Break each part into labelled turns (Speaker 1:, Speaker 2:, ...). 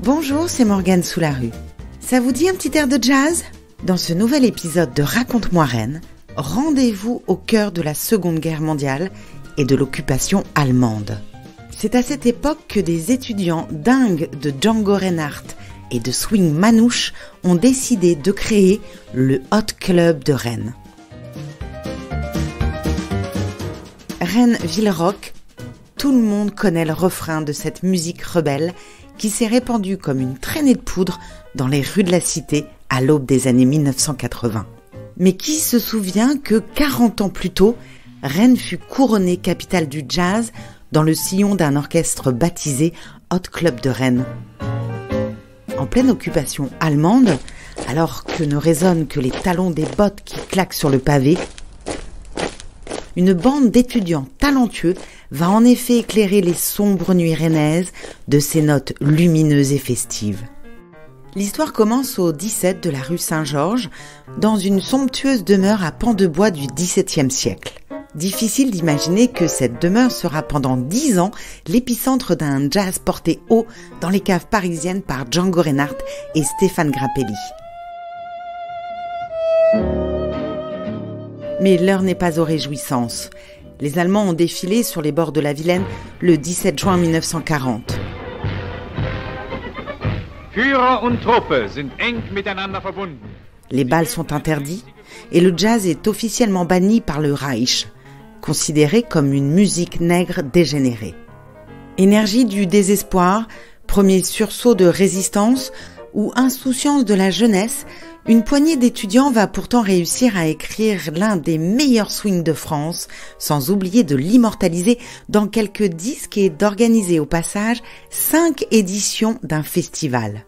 Speaker 1: Bonjour, c'est Morgane sous la rue. Ça vous dit un petit air de jazz ? Dans ce nouvel épisode de Raconte-moi Rennes, rendez-vous au cœur de la Seconde Guerre mondiale et de l'occupation allemande. C'est à cette époque que des étudiants dingues de Django Reinhardt et de swing manouche ont décidé de créer le Hot Club de Rennes. Rennes Ville Rock, tout le monde connaît le refrain de cette musique rebelle qui s'est répandue comme une traînée de poudre dans les rues de la cité à l'aube des années 1980. Mais qui se souvient que 40 ans plus tôt, Rennes fut couronnée capitale du jazz dans le sillon d'un orchestre baptisé Hot Club de Rennes. En pleine occupation allemande, alors que ne résonnent que les talons des bottes qui claquent sur le pavé, une bande d'étudiants talentueux va en effet éclairer les sombres nuits rennaises de ses notes lumineuses et festives. L'histoire commence au 17 de la rue Saint-Georges, dans une somptueuse demeure à pans de bois du XVIIe siècle. Difficile d'imaginer que cette demeure sera pendant 10 ans l'épicentre d'un jazz porté haut dans les caves parisiennes par Django Reinhardt et Stéphane Grappelli. Mais l'heure n'est pas aux réjouissances. Les Allemands ont défilé sur les bords de la Vilaine le 17 juin 1940.
Speaker 2: Führer und Truppe sind eng miteinander verbunden.
Speaker 1: Les bals sont interdits et le jazz est officiellement banni par le Reich, considéré comme une musique nègre dégénérée. Énergie du désespoir, premier sursaut de résistance ou insouciance de la jeunesse, une poignée d'étudiants va pourtant réussir à écrire l'un des meilleurs swings de France, sans oublier de l'immortaliser dans quelques disques et d'organiser au passage 5 éditions d'un festival.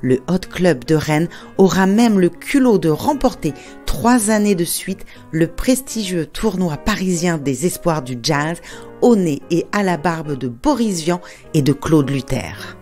Speaker 1: Le Hot Club de Rennes aura même le culot de remporter 3 années de suite le prestigieux tournoi parisien des espoirs du jazz au nez et à la barbe de Boris Vian et de Claude Luther.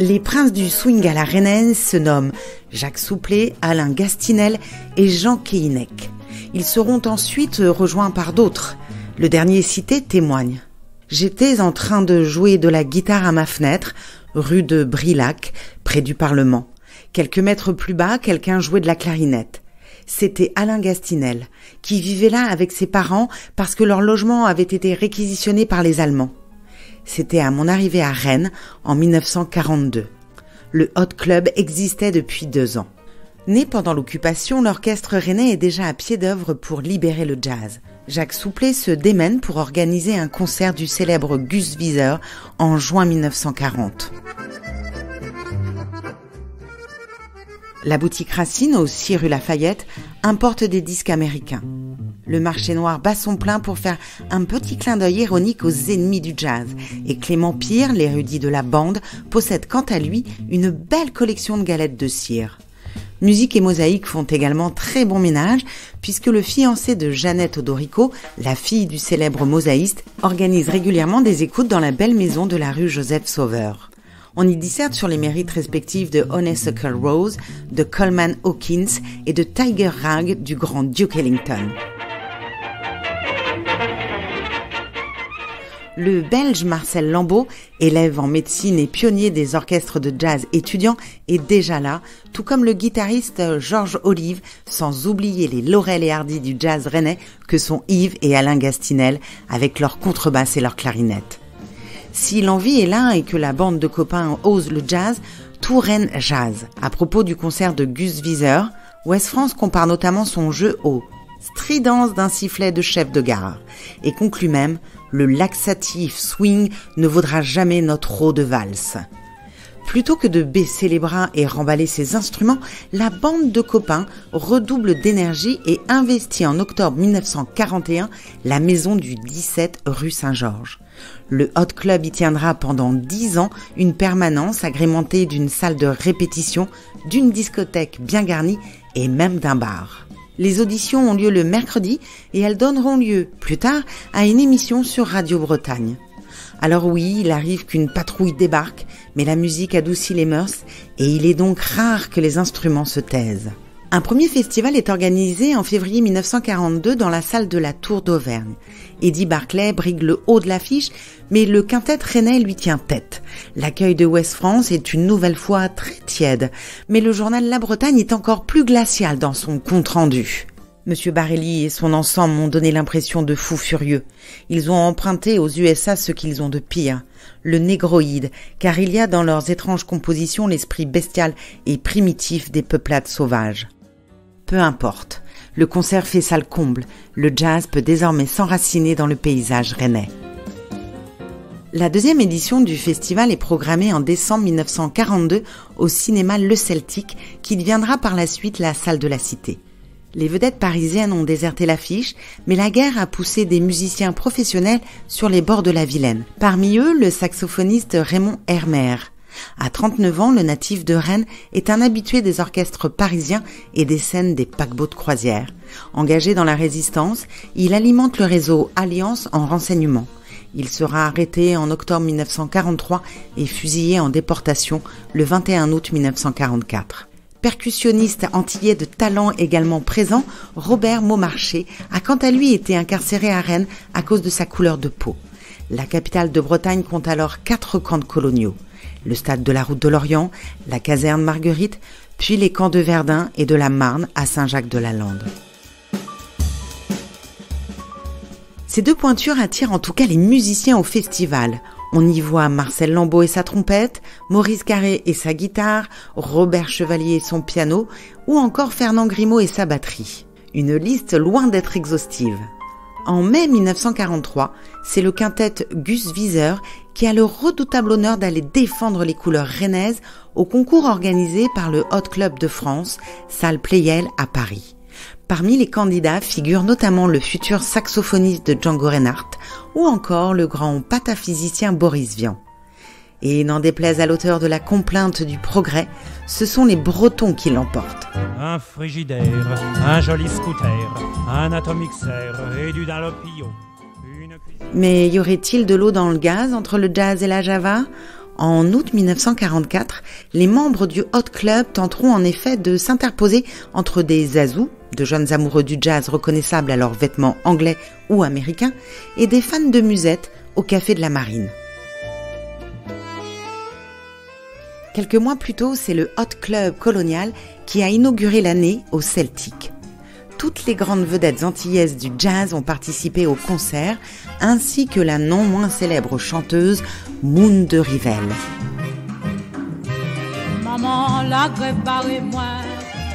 Speaker 1: Les princes du swing à la rennaise se nomment Jacques Souplet, Alain Gastinel et Jean Kéinec. Ils seront ensuite rejoints par d'autres. Le dernier cité témoigne. J'étais en train de jouer de la guitare à ma fenêtre, rue de Brilac, près du Parlement. Quelques mètres plus bas, quelqu'un jouait de la clarinette. C'était Alain Gastinel, qui vivait là avec ses parents parce que leur logement avait été réquisitionné par les Allemands. C'était à mon arrivée à Rennes en 1942. Le Hot Club existait depuis 2 ans. Né pendant l'occupation, l'orchestre rennais est déjà à pied d'œuvre pour libérer le jazz. Jacques Souplet se démène pour organiser un concert du célèbre Gus Wieser en juin 1940. La boutique Racine, au 6 rue Lafayette, importe des disques américains. Le marché noir bat son plein pour faire un petit clin d'œil ironique aux ennemis du jazz. Et Clément Pire, l'érudit de la bande, possède quant à lui une belle collection de galettes de cire. Musique et mosaïque font également très bon ménage, puisque le fiancé de Jeannette Odorico, la fille du célèbre mosaïste, organise régulièrement des écoutes dans la belle maison de la rue Joseph-Sauveur. On y disserte sur les mérites respectifs de Honeysuckle Rose, de Coleman Hawkins et de Tiger Rag du grand Duke Ellington. Le Belge Marcel Lambeau, élève en médecine et pionnier des orchestres de jazz étudiants, est déjà là, tout comme le guitariste Georges Olive, sans oublier les laurels et hardis du jazz rennais que sont Yves et Alain Gastinel, avec leur contrebasse et leur clarinette. Si l'envie est là et que la bande de copains ose le jazz, tout Rennes jazz. À propos du concert de Gus Wieser, Ouest France compare notamment son jeu aux stridences d'un sifflet de chef de gare et conclut même « Le laxatif swing ne vaudra jamais notre eau de valse ». Plutôt que de baisser les bras et remballer ses instruments, la bande de copains redouble d'énergie et investit en octobre 1941 la maison du 17 rue Saint-Georges. Le Hot Club y tiendra pendant 10 ans une permanence agrémentée d'une salle de répétition, d'une discothèque bien garnie et même d'un bar. Les auditions ont lieu le mercredi et elles donneront lieu, plus tard, à une émission sur Radio Bretagne. Alors oui, il arrive qu'une patrouille débarque, mais la musique adoucit les mœurs et il est donc rare que les instruments se taisent. Un premier festival est organisé en février 1942 dans la salle de la Tour d'Auvergne. Eddie Barclay brigue le haut de l'affiche, mais le quintet rennais lui tient tête. L'accueil de Ouest France est une nouvelle fois très tiède, mais le journal La Bretagne est encore plus glacial dans son compte-rendu. Monsieur Barelli et son ensemble m'ont donné l'impression de fous furieux. Ils ont emprunté aux USA ce qu'ils ont de pire, le négroïde, car il y a dans leurs étranges compositions l'esprit bestial et primitif des peuplades sauvages. Peu importe, le concert fait salle comble, le jazz peut désormais s'enraciner dans le paysage rennais. La deuxième édition du festival est programmée en décembre 1942 au cinéma Le Celtic, qui deviendra par la suite la salle de la Cité. Les vedettes parisiennes ont déserté l'affiche, mais la guerre a poussé des musiciens professionnels sur les bords de la Vilaine. Parmi eux, le saxophoniste Raymond Hermer. À 39 ans, le natif de Rennes est un habitué des orchestres parisiens et des scènes des paquebots de croisière. Engagé dans la résistance, il alimente le réseau Alliance en renseignement. Il sera arrêté en octobre 1943 et fusillé en déportation le 21 août 1944. Percussionniste antillais de talent également présent, Robert Maumarché a quant à lui été incarcéré à Rennes à cause de sa couleur de peau. La capitale de Bretagne compte alors 4 camps coloniaux. Le stade de la Route de Lorient, la caserne Marguerite, puis les camps de Verdun et de la Marne à Saint-Jacques-de-la-Lande. Ces deux pointures attirent en tout cas les musiciens au festival. On y voit Marcel Lambeau et sa trompette, Maurice Carré et sa guitare, Robert Chevalier et son piano, ou encore Fernand Grimaud et sa batterie. Une liste loin d'être exhaustive. En mai 1943, c'est le quintet Gus Wieser qui a le redoutable honneur d'aller défendre les couleurs rennaises au concours organisé par le Hot Club de France, salle Pleyel à Paris. Parmi les candidats figurent notamment le futur saxophoniste de Django Reinhardt ou encore le grand pataphysicien Boris Vian. Et n'en déplaise à l'auteur de la complainte du progrès, ce sont les Bretons qui l'emportent.
Speaker 3: Un frigidaire, un joli scooter, un atomixer et du Dunlopio.
Speaker 1: Mais y aurait-il de l'eau dans le gaz entre le jazz et la java ? En août 1944, les membres du Hot Club tenteront en effet de s'interposer entre des zazous, de jeunes amoureux du jazz reconnaissables à leurs vêtements anglais ou américains, et des fans de musette au Café de la Marine. Quelques mois plus tôt, c'est le Hot Club Colonial qui a inauguré l'année au Celtic. Toutes les grandes vedettes antillaises du jazz ont participé au concert, ainsi que la non moins célèbre chanteuse Moon de Rivelle. Maman, la grève barrez-moi.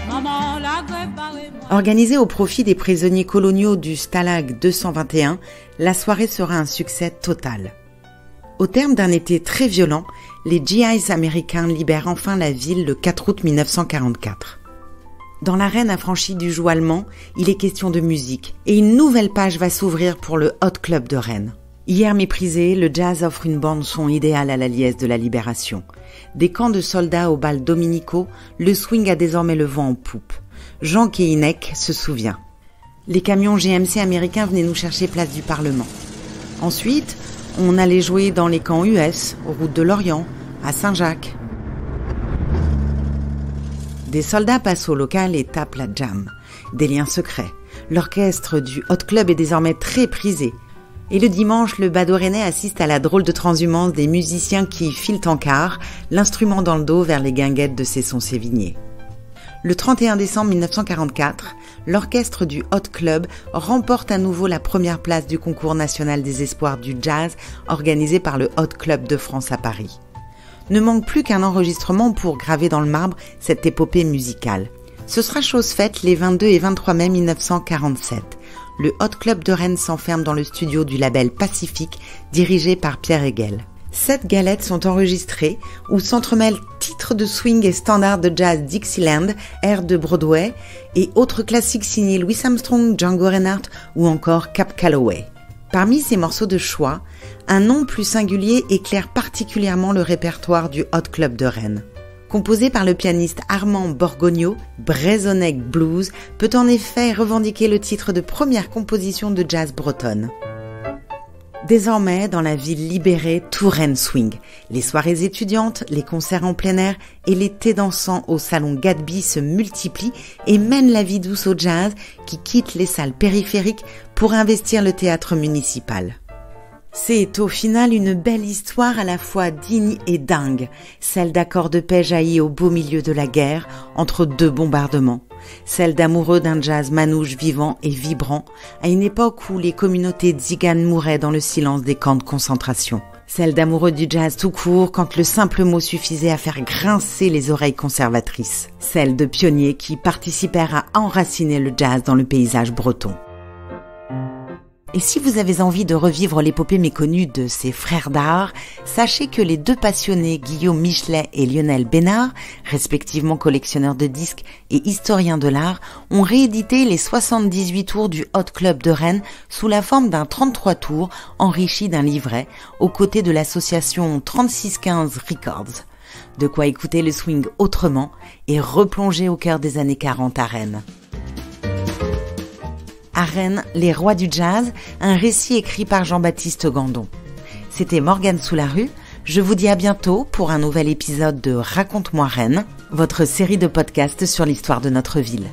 Speaker 1: Maman, la grève barrez-moi. Organisée au profit des prisonniers coloniaux du Stalag 221, la soirée sera un succès total. Au terme d'un été très violent, les GIs américains libèrent enfin la ville le 4 août 1944. Dans l'arène affranchie du joug allemand, il est question de musique et une nouvelle page va s'ouvrir pour le Hot Club de Rennes. Hier méprisé, le jazz offre une bande-son idéale à la liesse de la libération. Des camps de soldats aux bals dominicaux, le swing a désormais le vent en poupe. Jean Keinek se souvient. Les camions GMC américains venaient nous chercher place du Parlement. Ensuite, on allait jouer dans les camps US, aux routes de Lorient, à Saint-Jacques. Des soldats passent au local et tapent la jam. Des liens secrets. L'orchestre du Hot Club est désormais très prisé. Et le dimanche, le badaud rennais assiste à la drôle de transhumance des musiciens qui filent en quart, l'instrument dans le dos vers les guinguettes de Cesson Sévigné. Le 31 décembre 1944, l'orchestre du Hot Club remporte à nouveau la première place du concours national des espoirs du jazz organisé par le Hot Club de France à Paris. Ne manque plus qu'un enregistrement pour graver dans le marbre cette épopée musicale. Ce sera chose faite les 22 et 23 mai 1947. Le Hot Club de Rennes s'enferme dans le studio du label Pacifique, dirigé par Pierre Hegel. 7 galettes sont enregistrées, où s'entremêlent titres de swing et standards de jazz Dixieland, airs de Broadway, et autres classiques signés Louis Armstrong, Django Reinhardt ou encore Cab Calloway. Parmi ces morceaux de choix, un nom plus singulier éclaire particulièrement le répertoire du Hot Club de Rennes. Composé par le pianiste Armand Borgogno, Brezoneg Blues peut en effet revendiquer le titre de première composition de jazz bretonne. Désormais, dans la ville libérée, tout Rennes swing. Les soirées étudiantes, les concerts en plein air et les thés dansants au salon Gatsby se multiplient et mènent la vie douce au jazz qui quitte les salles périphériques pour investir le théâtre municipal. C'est au final une belle histoire à la fois digne et dingue, celle d'accords de paix jaillis au beau milieu de la guerre, entre deux bombardements. Celle d'amoureux d'un jazz manouche vivant et vibrant, à une époque où les communautés tziganes mouraient dans le silence des camps de concentration. Celle d'amoureux du jazz tout court, quand le simple mot suffisait à faire grincer les oreilles conservatrices. Celle de pionniers qui participèrent à enraciner le jazz dans le paysage breton. Et si vous avez envie de revivre l'épopée méconnue de ces frères d'art, sachez que les deux passionnés Guillaume Michelet et Lionel Bénard, respectivement collectionneurs de disques et historiens de l'art, ont réédité les 78 tours du Hot Club de Rennes sous la forme d'un 33 tours enrichi d'un livret, aux côtés de l'association 3615 Records. De quoi écouter le swing autrement et replonger au cœur des années 40 à Rennes. À Rennes, les rois du jazz, un récit écrit par Jean-Baptiste Gandon. C'était Morgane Soularue. Je vous dis à bientôt pour un nouvel épisode de Raconte-moi Rennes, votre série de podcasts sur l'histoire de notre ville.